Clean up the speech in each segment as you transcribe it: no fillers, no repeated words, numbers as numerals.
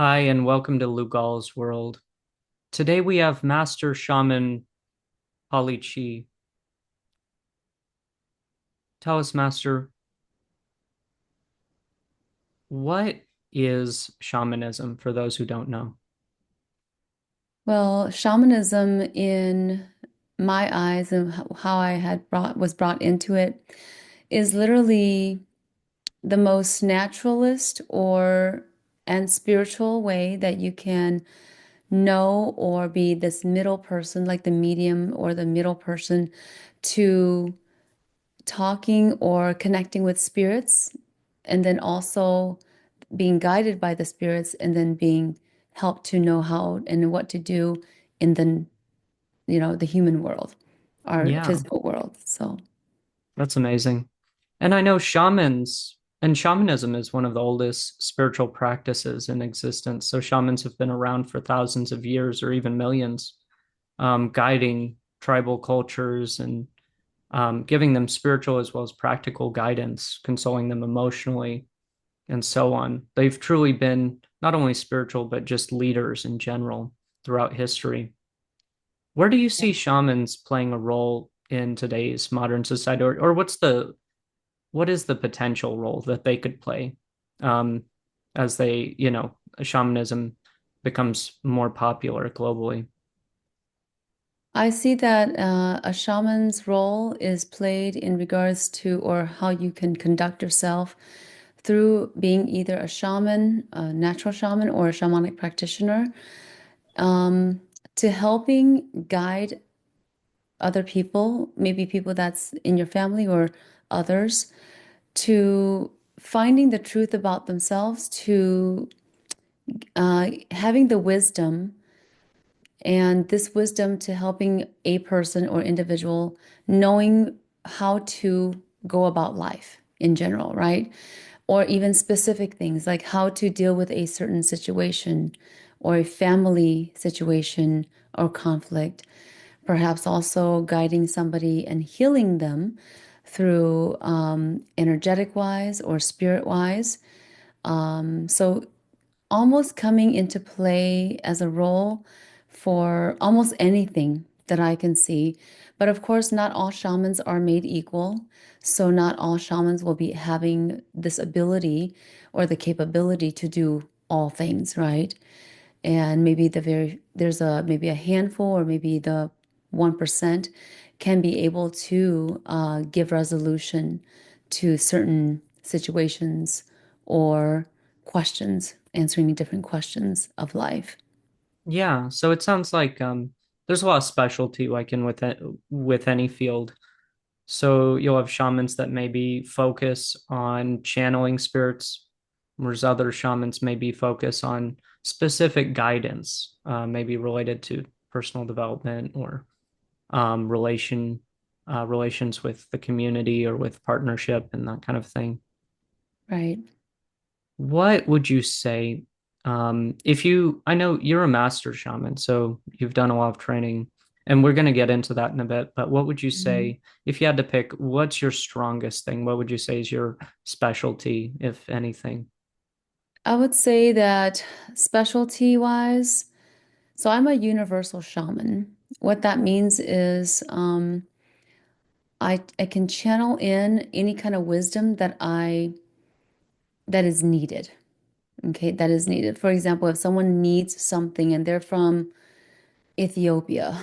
Hi, and welcome to Lugal's World. Today we have Master Shaman PaLiChee. Tell us, Master, what is shamanism for those who don't know? Well, shamanism in my eyes and how I had was brought into it is literally the most naturalist or and spiritual way that you can know or be this middle person, like the medium or the middle person to talking or connecting with spirits, and then also being guided by the spirits and then being helped to know how and what to do in the human world, our Yeah, physical world. So that's amazing. And I know shamans and shamanism is one of the oldest spiritual practices in existence. So shamans have been around for thousands of years or even millions, guiding tribal cultures and giving them spiritual as well as practical guidance, consoling them emotionally, and so on. They've truly been not only spiritual, but just leaders in general throughout history. Where do you yeah. see shamans playing a role in today's modern society, or what is the potential role that they could play um, as shamanism becomes more popular globally? I see that a shaman's role is played in regards to or how you can conduct yourself through being either a shaman, a natural shaman, or a shamanic practitioner, um, to helping guide other people, maybe people that's in your family or others, to finding the truth about themselves, to having the wisdom and this wisdom to helping a person or individual knowing how to go about life in general, right? Or even specific things like how to deal with a certain situation or a family situation or conflict. Perhaps also guiding somebody and healing them through energetic wise or spirit wise. So almost coming into play as a role for almost anything that I can see. But of course, not all shamans are made equal. So not all shamans will be having this ability or the capability to do all things, right? And maybe there's a maybe a handful or maybe the 1% can be able to give resolution to certain situations or questions, answering different questions of life. Yeah, so it sounds like there's a lot of specialty, like in with any field. So you'll have shamans that maybe focus on channeling spirits, whereas other shamans maybe focus on specific guidance, maybe related to personal development or relations with the community or with partnership and that kind of thing. Right. What would you say if I know you're a master shaman, so you've done a lot of training, and we're going to get into that in a bit, but what would you Mhm. say if you had to pick what's your strongest thing? What would you say is your specialty, if anything? I would say that specialty wise, so I'm a universal shaman. What that means is I can channel in any kind of wisdom that is needed. Okay, that is needed. For example, if someone needs something and they're from Ethiopia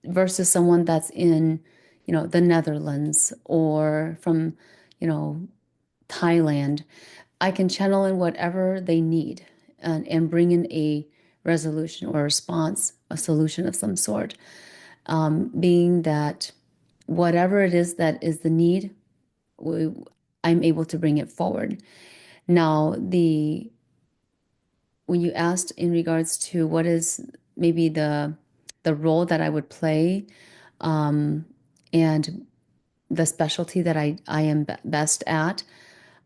versus someone that's in, the Netherlands or from, you know, Thailand, I can channel in whatever they need and bring in a resolution or a response, a solution of some sort. Being that whatever it is that is the need, we, I'm able to bring it forward. Now, the when you asked in regards to what is maybe the role that I would play, um, and the specialty that I am best at,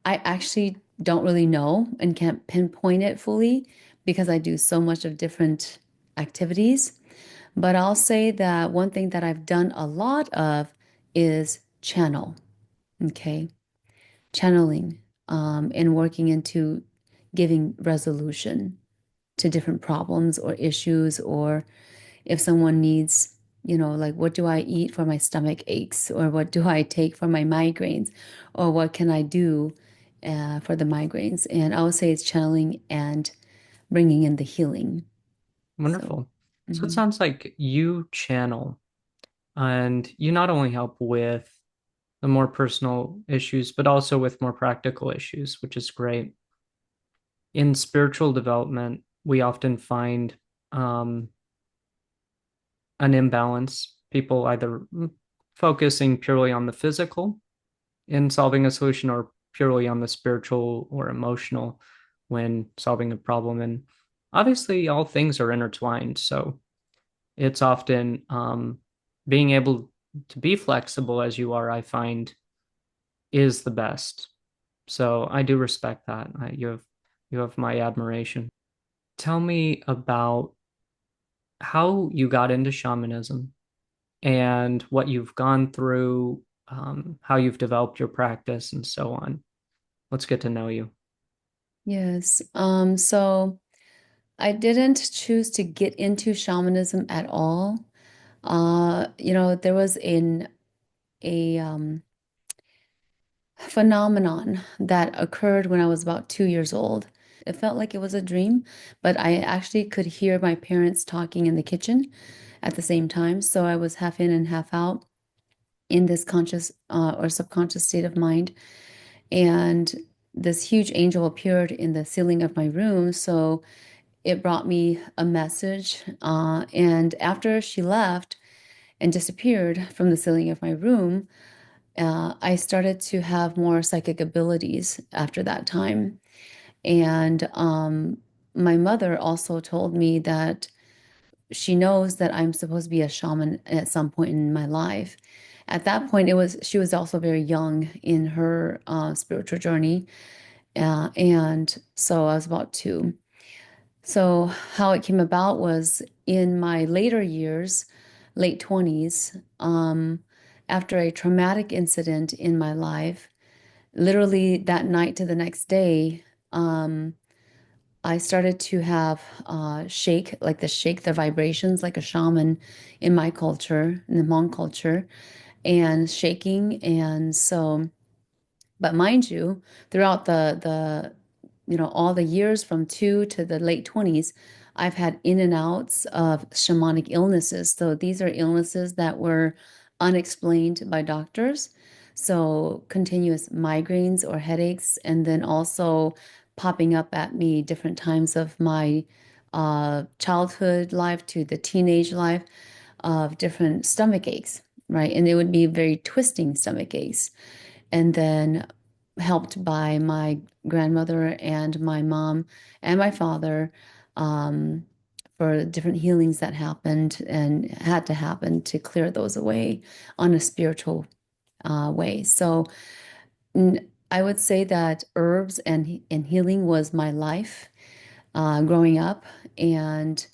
I actually don't really know and can't pinpoint it fully because I do so much of different activities. But I'll say that one thing that I've done a lot of is channel, okay? Channeling, and working into giving resolution. to different problems or issues, or if someone needs, like what do I eat for my stomach aches, or what do I take for my migraines, or what can I do for the migraines? And I would say it's channeling and bringing in the healing. So, Wonderful. So it mhm. sounds like you channel and you not only help with the more personal issues, but also with more practical issues, which is great. In spiritual development, we often find um, an imbalance. People either focusing purely on the physical in solving a solution or purely on the spiritual or emotional when solving a problem. And obviously, all things are intertwined. So it's often being able to be flexible as you are, I find, is the best. So I do respect that. You have my admiration. Tell me about how you got into shamanism and what you've gone through, how you've developed your practice, and so on. Let's get to know you. Yes. So I didn't choose to get into shamanism at all. There was a phenomenon that occurred when I was about 2 years old. It felt like it was a dream, but I actually could hear my parents talking in the kitchen at the same time. So I was half in and half out in this conscious or subconscious state of mind. And this huge angel appeared in the ceiling of my room. So it brought me a message. And after she left and disappeared from the ceiling of my room, I started to have more psychic abilities after that time. And my mother also told me that she knows that I'm supposed to be a shaman at some point in my life. At that point, she was also very young in her spiritual journey, and so I was about two. So how it came about was in my later years, late 20s, after a traumatic incident in my life, literally that night to the next day, I started to have shake, the vibrations like a shaman in my culture, in the Hmong culture, and shaking. And so, but mind you, throughout all the years from two to the late 20s, I've had in and outs of shamanic illnesses. So these are illnesses that were unexplained by doctors. So continuous migraines or headaches, and then also popping up at me different times of my childhood life to the teenage life of different stomach aches, right? And it would be very twisting stomach aches. And then helped by my grandmother and my mom and my father um, for different healings that happened and had to happen to clear those away on a spiritual way. So I would say that herbs and healing was my life growing up, and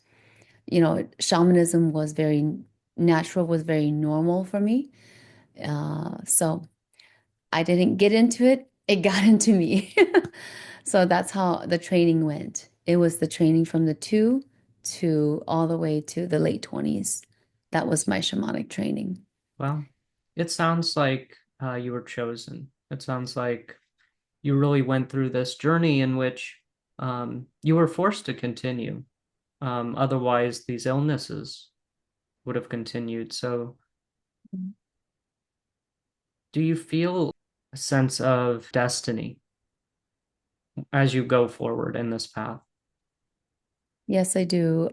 shamanism was very natural, was very normal for me. So I didn't get into it, it got into me. So that's how the training went. It was the training from the two to all the way to the late 20s. That was my shamanic training. Well, it sounds like you were chosen. It sounds like you really went through this journey in which you were forced to continue. Otherwise, these illnesses would have continued. So, do you feel a sense of destiny as you go forward in this path? Yes, I do.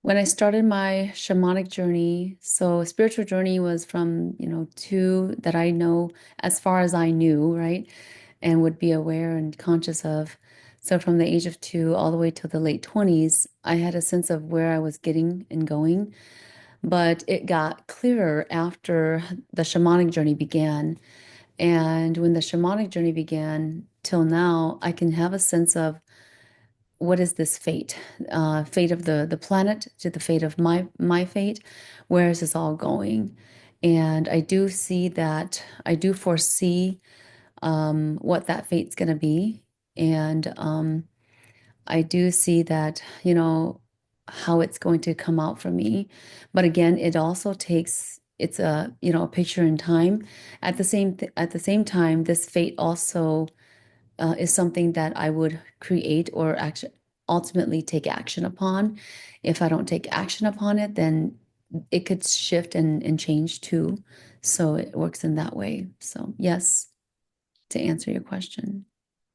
When I started my shamanic journey, so spiritual journey was from, two that I know as far as I knew, right? And would be aware and conscious of. So from the age of two all the way to the late 20s, I had a sense of where I was getting and going. But it got clearer after the shamanic journey began. And when the shamanic journey began till now, I can have a sense of what is this fate? Fate of the planet to the fate of my fate. Where is this all going? And I do see that, I do foresee what that fate's going to be. And I do see that, how it's going to come out for me. But again, it also takes it's a picture in time. At the same time, this fate also is something that I would create or actually ultimately take action upon. If I don't take action upon it, then it could shift and change too. So it works in that way. So yes, to answer your question.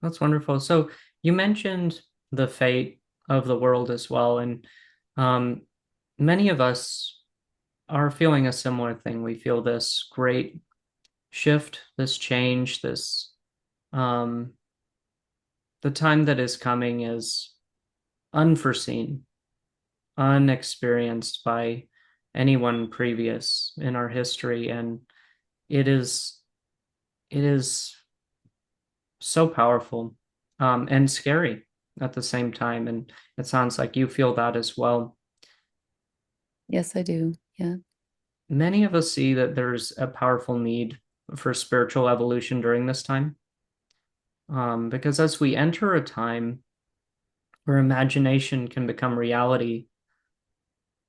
That's wonderful. So you mentioned the fate of the world as well, and um, many of us are feeling a similar thing. We feel this great shift, this change, this um, the time that is coming is unforeseen, unexperienced by anyone previous in our history, and it is it is so powerful and scary at the same time. And it sounds like you feel that as well. Yes, I do. Yeah. Many of us see that there's a powerful need for spiritual evolution during this time, because as we enter a time where imagination can become reality,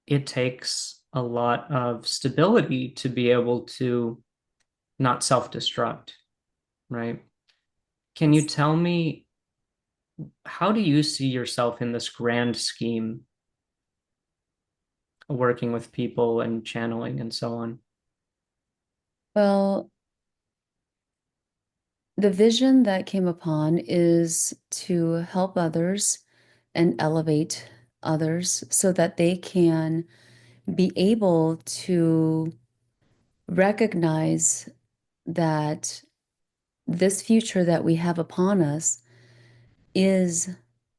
it takes a lot of stability to be able to not self-destruct, right? Can you tell me, how do you see yourself in this grand scheme, working with people and channeling and so on? Well, the vision that came upon is to help others and elevate others so that they can be able to recognize that this future that we have upon us is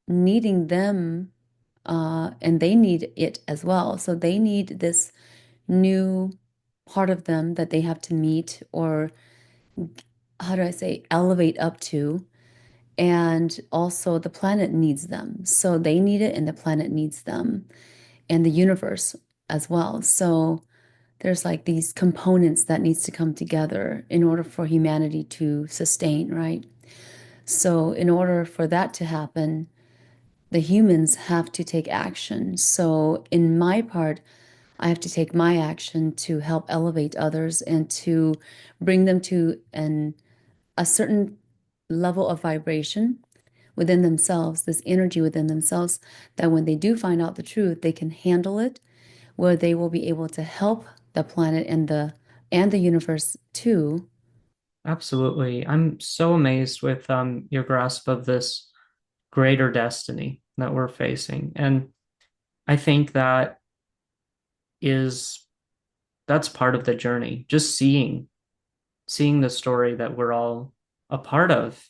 needing them, and they need it as well. So they need this new part of them that they have to meet, or how do I say, elevate up to. And also, the planet needs them. So they need it, and the planet needs them, and the universe as well. So there's like these components that needs to come together in order for humanity to sustain, right? So in order for that to happen, the humans have to take action. So in my part, I have to take my action to help elevate others and to bring them to a certain level of vibration within themselves, this energy within themselves, that when they do find out the truth, they can handle it, where they will be able to help the planet and the universe too. Absolutely. I'm so amazed with your grasp of this greater destiny that we're facing. And I think is that's part of the journey. Just seeing the story that we're all a part of,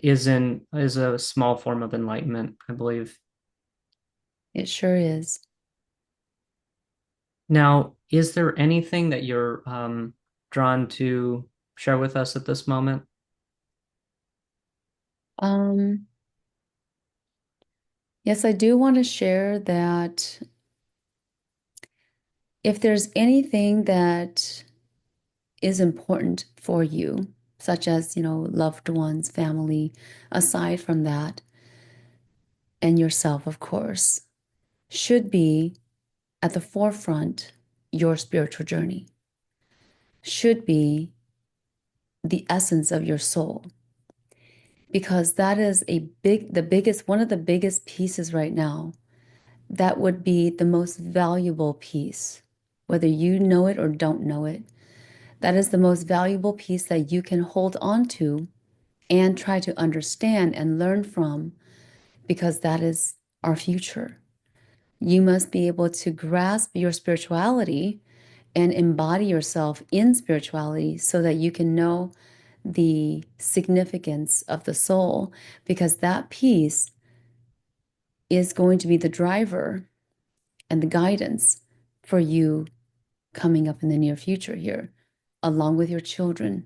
is a small form of enlightenment, I believe. It sure is. Now, is there anything that you're drawn to share with us at this moment? Um, yes, I do want to share that if there's anything that is important for you, such as, loved ones, family, aside from that, and yourself, of course, should be at the forefront, your spiritual journey should be the essence of your soul, because that is the biggest, one of the biggest pieces right now. That would be the most valuable piece, whether you know it or don't know it. That is the most valuable piece that you can hold on to and try to understand and learn from, because that is our future. You must be able to grasp your spirituality and embody yourself in spirituality so that you can know the significance of the soul, because that piece is going to be the driver and the guidance for you coming up in the near future here, along with your children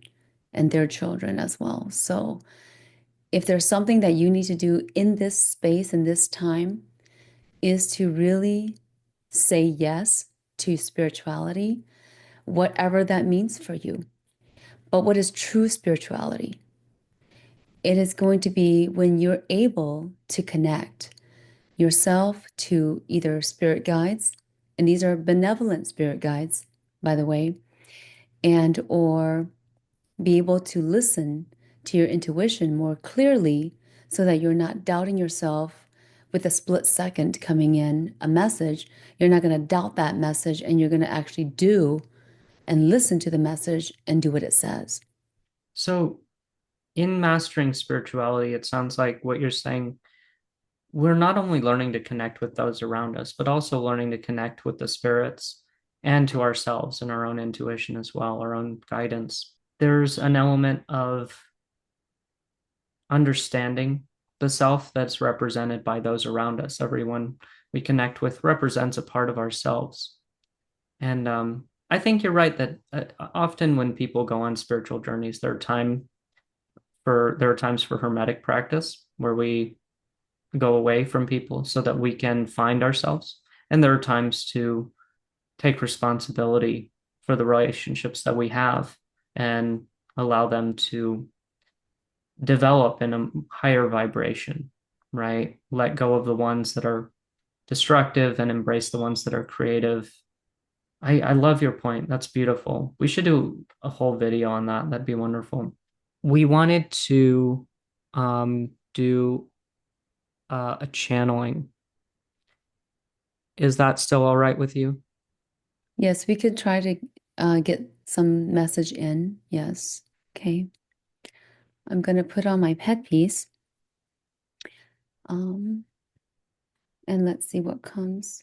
and their children as well. So, if there's something that you need to do in this space, in this time, is to really say yes to spirituality, whatever that means for you. But what is true spirituality? It is going to be when you're able to connect yourself to either spirit guides, and these are benevolent spirit guides, by the way, and or be able to listen to your intuition more clearly so that you're not doubting yourself with a split second coming in a message. You're not going to doubt that message and you're going to actually do and listen to the message and do what it says. So, in mastering spirituality, it sounds like what you're saying, we're not only learning to connect with those around us, but also learning to connect with the spirits and to ourselves and our own intuition as well, our own guidance. There's an element of understanding the self that's represented by those around us. Everyone we connect with represents a part of ourselves. And I think you're right that often when people go on spiritual journeys, there are times for hermetic practice where we go away from people so that we can find ourselves. And there are times to take responsibility for the relationships that we have and allow them to develop in a higher vibration, right? Let go of the ones that are destructive and embrace the ones that are creative. I love your point. That's beautiful. We should do a whole video on that. That'd be wonderful. We wanted to do a channeling. Is that still all right with you? Yes, we could try to get some message in. Yes. Okay. I'm going to put on my pet piece. Um, and let's see what comes.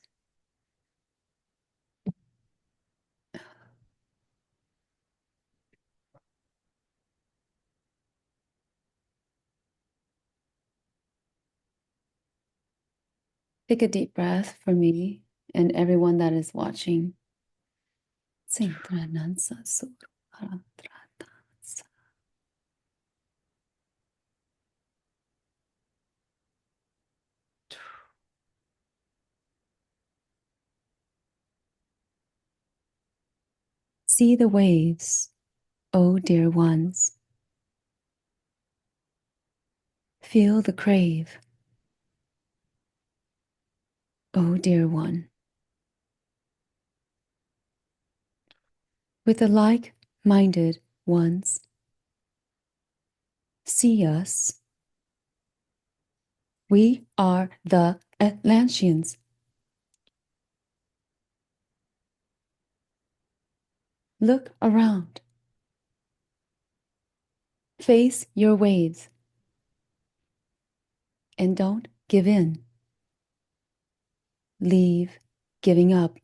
Take a deep breath for me and everyone that is watching. See the waves, oh dear ones. Feel the crave, oh dear one. With the like-minded ones, see us. We are the Atlanteans. Look around. Face your waves. And don't give in. Leave giving up.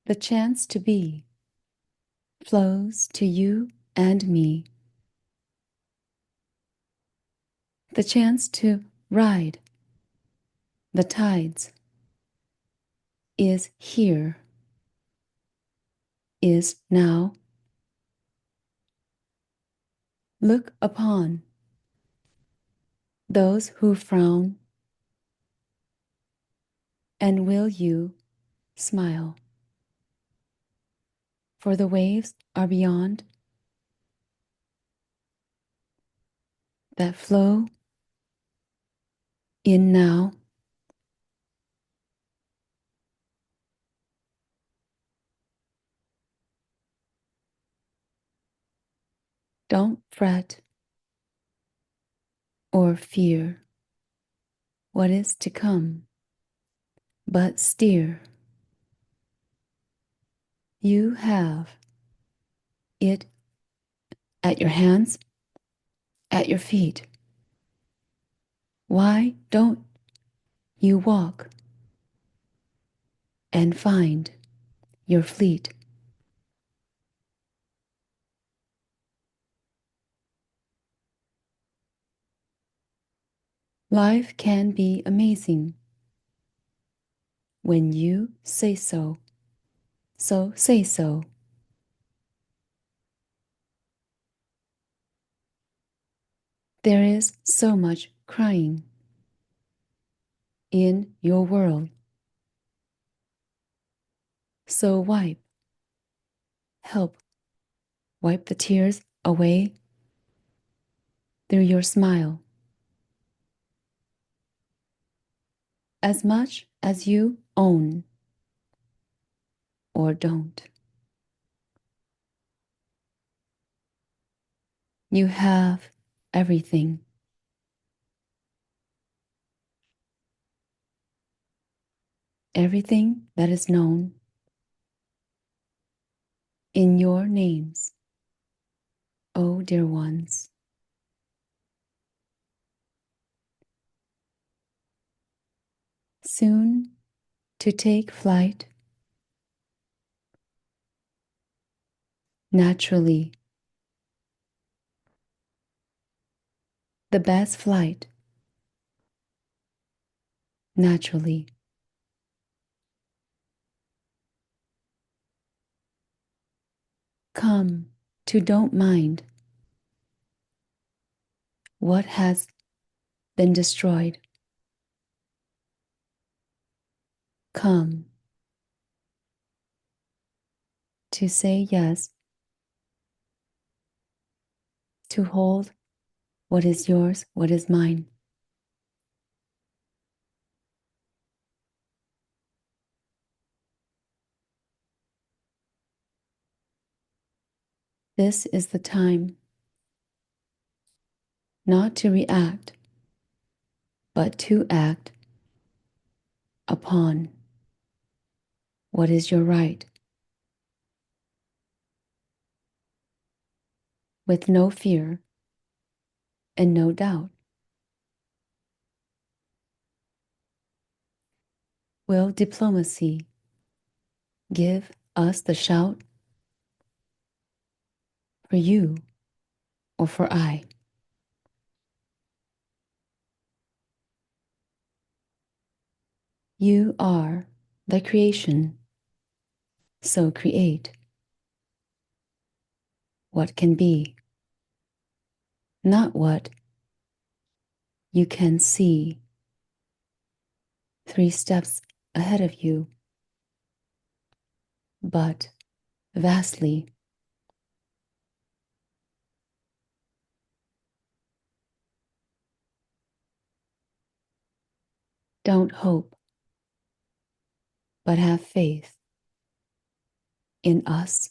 The chance to be flows to you and me. The chance to ride the tides is here, is now. Look upon those who frown, and will you smile? For the waves are beyond that flow in now. Don't fret or fear what is to come, but steer. You have it at your hands, at your feet. Why don't you walk and find your fleet? Life can be amazing when you say so. So say so. There is so much crying in your world. So wipe help wipe the tears away through your smile. As much as you own or don't, you have everything. Everything that is known in your names, oh dear ones. Soon to take flight, naturally, the best flight, naturally. Come to don't mind what has been destroyed. Come to say yes, to hold what is yours, what is mine. This is the time not to react, but to act upon what is your right, with no fear and no doubt. Will diplomacy give us the shout for you or for I? You are the creation, so create what can be, not what you can see 3 steps ahead of you, but vastly. Don't hope, but have faith in us,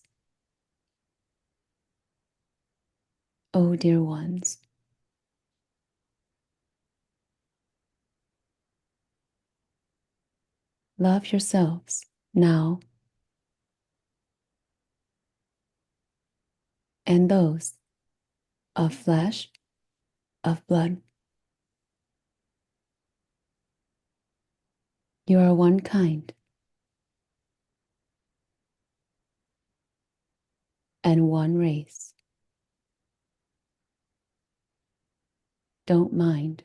oh dear ones. Love yourselves now and those of flesh, of blood. You are one kind and one race. Don't mind.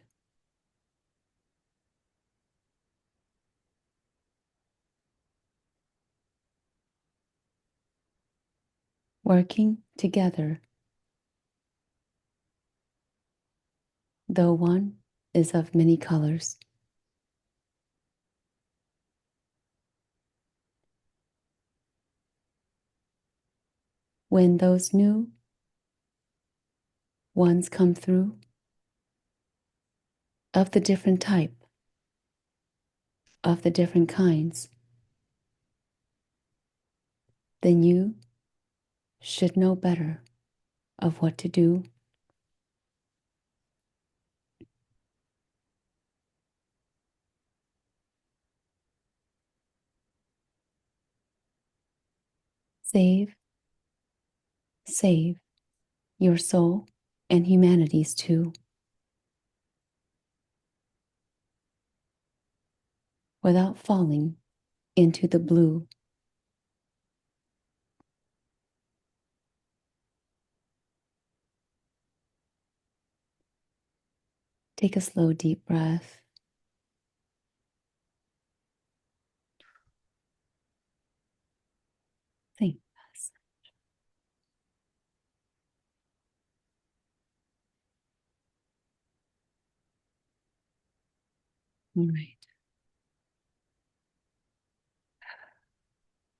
Working together, though one is of many colors. When those new ones come through, of the different type, of the different kinds, then you should know better of what to do. Save, save your soul and humanity's too, without falling into the blue. Take a slow, deep breath. Think. All right.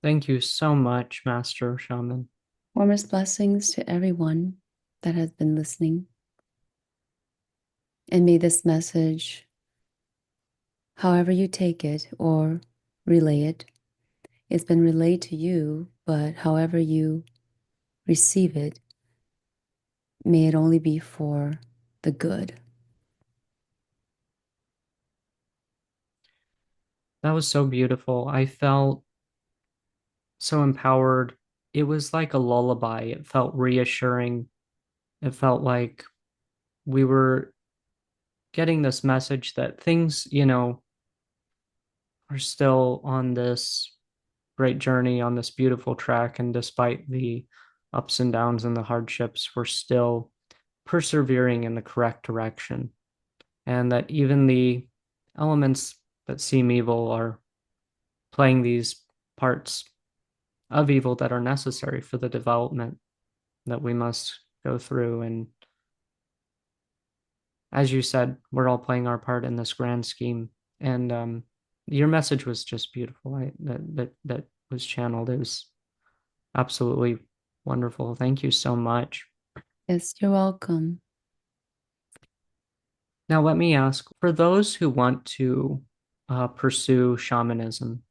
Thank you so much, Master Shaman. Warmest blessings to everyone that has been listening. And may this message, however you take it or relay it, it's been relayed to you, but however you receive it, may it only be for the good. That was so beautiful. I felt so empowered. It was like a lullaby. It felt reassuring. It felt like we were getting this message that things, are still on this great journey, on this beautiful track. And despite the ups and downs and the hardships, we're still persevering in the correct direction. And that even the elements that seem evil are playing these parts of evil that are necessary for the development that we must go through. And as you said, we're all playing our part in this grand scheme. And your message was just beautiful. That was channeled. It was absolutely wonderful. Thank you so much. Yes, you're welcome. Now, let me ask for those who want to pursue shamanism,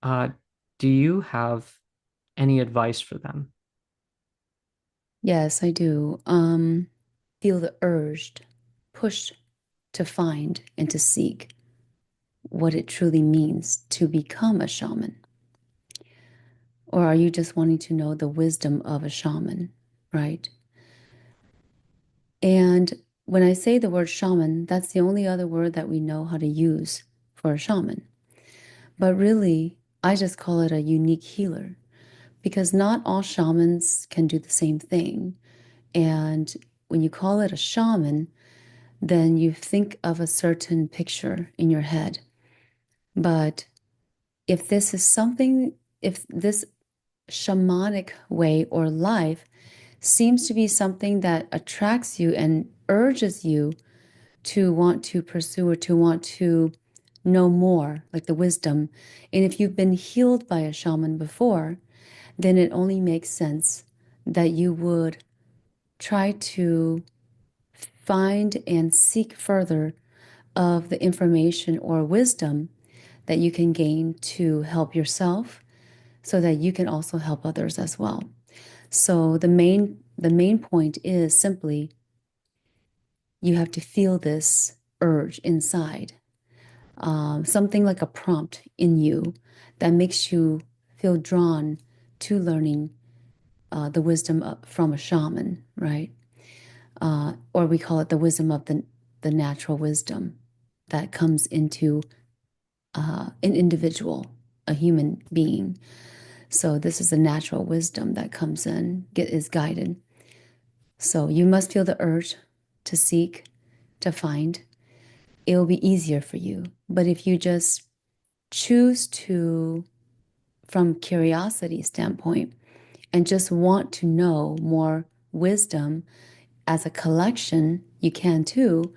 uh, do you have any advice for them? Yes, I do. Feel the urge, push to find and to seek what it truly means to become a shaman. Or are you just wanting to know the wisdom of a shaman, right? And when I say the word shaman, that's the only other word that we know how to use for a shaman. But really, I just call it a unique healer because not all shamans can do the same thing. And when you call it a shaman, then you think of a certain picture in your head. But if this is something, if this shamanic way or life seems to be something that attracts you and urges you to want to pursue or to want to know more, like the wisdom. And if you've been healed by a shaman before, then it only makes sense that you would try to find and seek further of the information or wisdom that you can gain to help yourself so that you can also help others as well. So the main point is simply you have to feel this urge inside, something like a prompt in you that makes you feel drawn to learning the wisdom from a shaman, right? Or we call it the wisdom of the natural wisdom that comes into an individual, a human being. So this is the natural wisdom that comes in, is guided. So you must feel the urge to seek, to find. It will be easier for you. But if you just choose to, from curiosity standpoint, and just want to know more wisdom as a collection, you can too.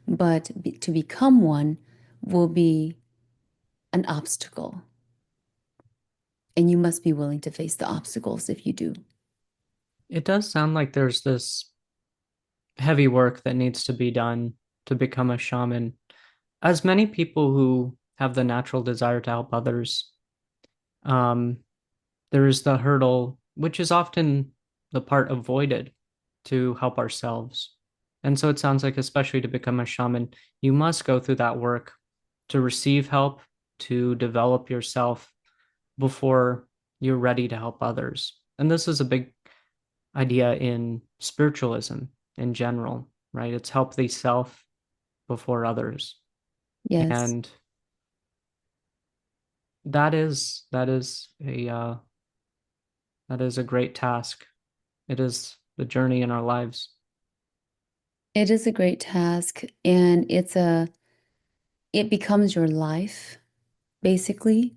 But to become one will be an obstacle. And you must be willing to face the obstacles if you do. It does sound like there's this heavy work that needs to be done to become a shaman. As many people who have the natural desire to help others, um, there is the hurdle, which is often the part avoided to help ourselves. And so it sounds like, especially to become a shaman, you must go through that work to receive help, to develop yourself before you're ready to help others. And this is a big idea in spiritualism in general, right? It's help thyself before others. Yes, And that is a great task. It is the journey in our lives. it is a great task and it becomes your life, basically.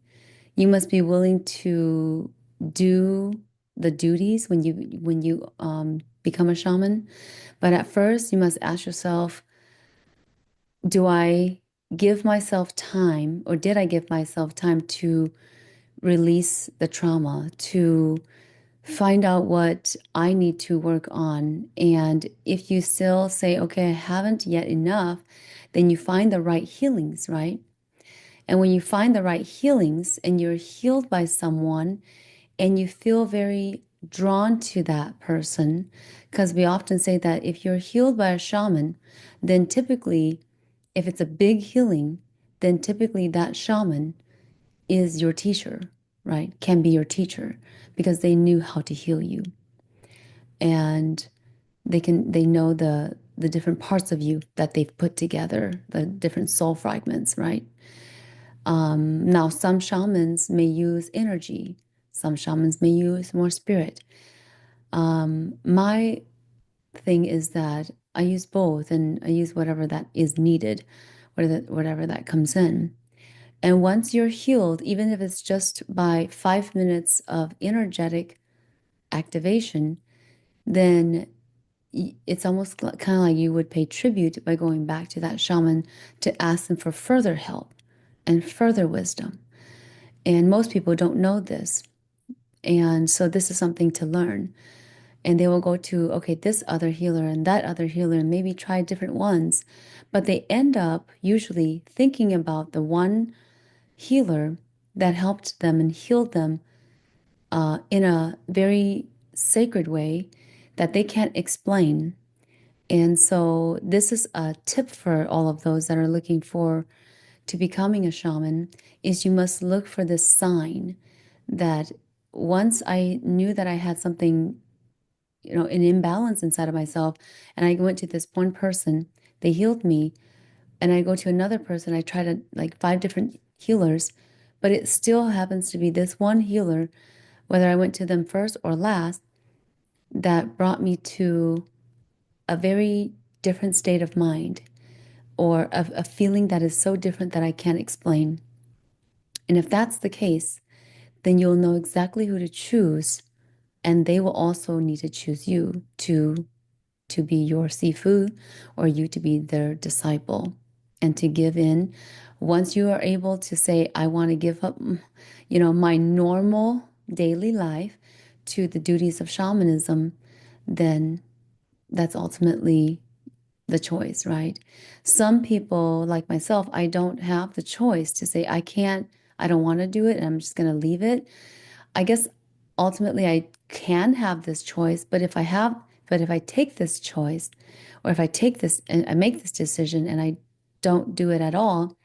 You must be willing to do the duties when you become a shaman. But at first, you must ask yourself, do I give myself time, or did I give myself time to release the trauma, to find out what I need to work on. And if you still say, okay, I haven't yet enough, then you find the right healings, right? And when you find the right healings and you're healed by someone and you feel very drawn to that person, because we often say that if you're healed by a shaman, then typically, if it's a big healing, then typically that shaman is your teacher, right? Can be your teacher because they knew how to heal you. And they know the different parts of you that they've put together, the different soul fragments, right? Now, some shamans may use energy, some shamans may use more spirit. My thing is that I use both and I use whatever that is needed, whatever that comes in. And once you're healed, even if it's just by 5 minutes of energetic activation, then it's almost kind of like you would pay tribute by going back to that shaman to ask them for further help and further wisdom. And most people don't know this. And so this is something to learn. And they will go to, okay, this other healer and that other healer, and maybe try different ones. But they end up usually thinking about the one healer that helped them and healed them in a very sacred way that they can't explain. And so this is a tip for all of those that are looking for to becoming a shaman is you must look for this sign that once I knew that I had something, an imbalance inside of myself, and I went to this one person, they healed me, and I go to another person, I try to like five different healers, but it still happens to be this one healer, whether I went to them first or last, that brought me to a very different state of mind or a feeling that is so different that I can't explain. And if that's the case, then you'll know exactly who to choose, and they will also need to choose you to be your sifu or you to be their disciple and to give in. Once you are able to say, I want to give up, my normal daily life to the duties of shamanism, then that's ultimately the choice, right? Some people, like myself, I don't have the choice to say, I don't want to do it, and I'm just going to leave it. I guess ultimately I can have this choice, but if I take this choice, or if I take this and I make this decision and I don't do it at all,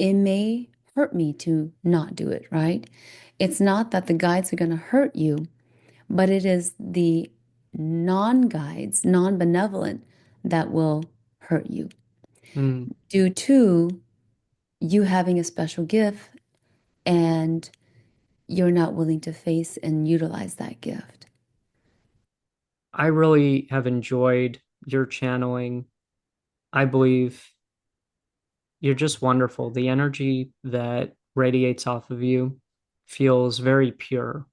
it may hurt me to not do it, right? It's not that the guides are going to hurt you, but it is the non-guides, non-benevolent, that will hurt you Mm. due to you having a special gift and you're not willing to face and utilize that gift. I really have enjoyed your channeling. I believe you're just wonderful. The energy that radiates off of you feels very pure.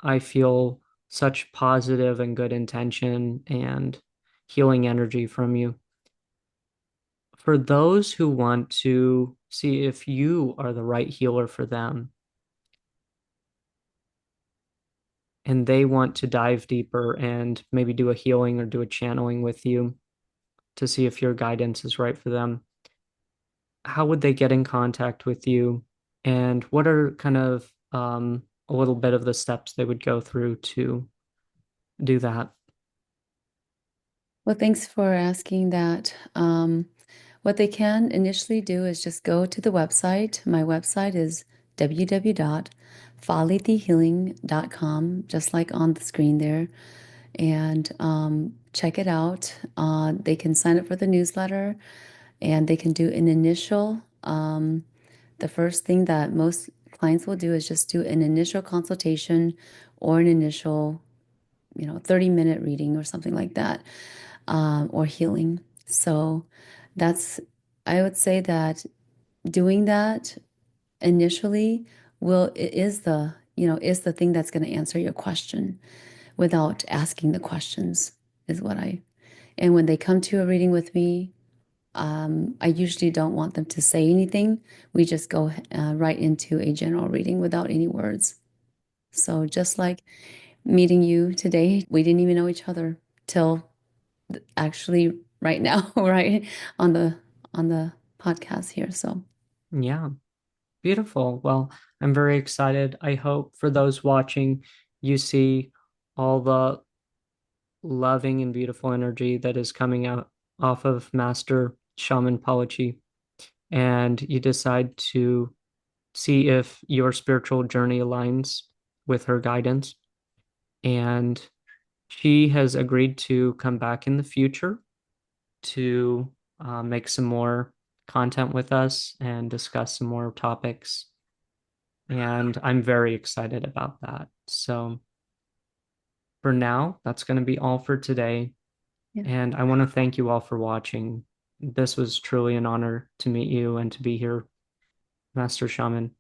I feel such positive and good intention and healing energy from you. For those who want to see if you are the right healer for them and they want to dive deeper and maybe do a healing or do a channeling with you to see if your guidance is right for them, how would they get in contact with you? And what are kind of a little bit of the steps they would go through to do that? Well, thanks for asking that. What they can initially do is just go to the website. My website is www.falithehealing.com, just like on the screen there, and check it out. They can sign up for the newsletter and they can do an initial. The first thing that most clients will do is just do an initial consultation or an initial 30-minute reading or something like that, or healing. So that's, I would say that doing that initially is the thing that's going to answer your question without asking the questions, is what and when they come to a reading with me, I usually don't want them to say anything. We just go right into a general reading without any words. So just like meeting you today, we didn't even know each other till actually right now, right? On the podcast here. So Yeah, beautiful. Well, I'm very excited. I hope for those watching, you see all the loving and beautiful energy that is coming out off of Master Shaman Palicci, and you decide to see if your spiritual journey aligns with her guidance. And she has agreed to come back in the future to make some more content with us and discuss some more topics. And I'm very excited about that. So for now, that's going to be all for today. yeah. And I want to thank you all for watching. This was truly an honor to meet you and to be here, Master Shaman.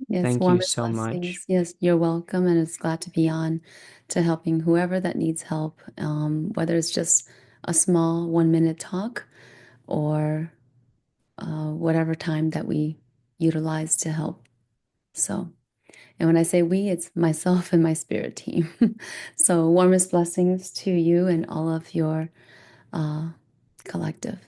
Yes, Thank you warmest so much. blessings. Yes, you're welcome, and it's glad to be on to helping whoever that needs help, whether it's just a small 1 minute talk or whatever time that we utilize to help. So, and when I say we, it's myself and my spirit team. So, warmest blessings to you and all of your uh, collective.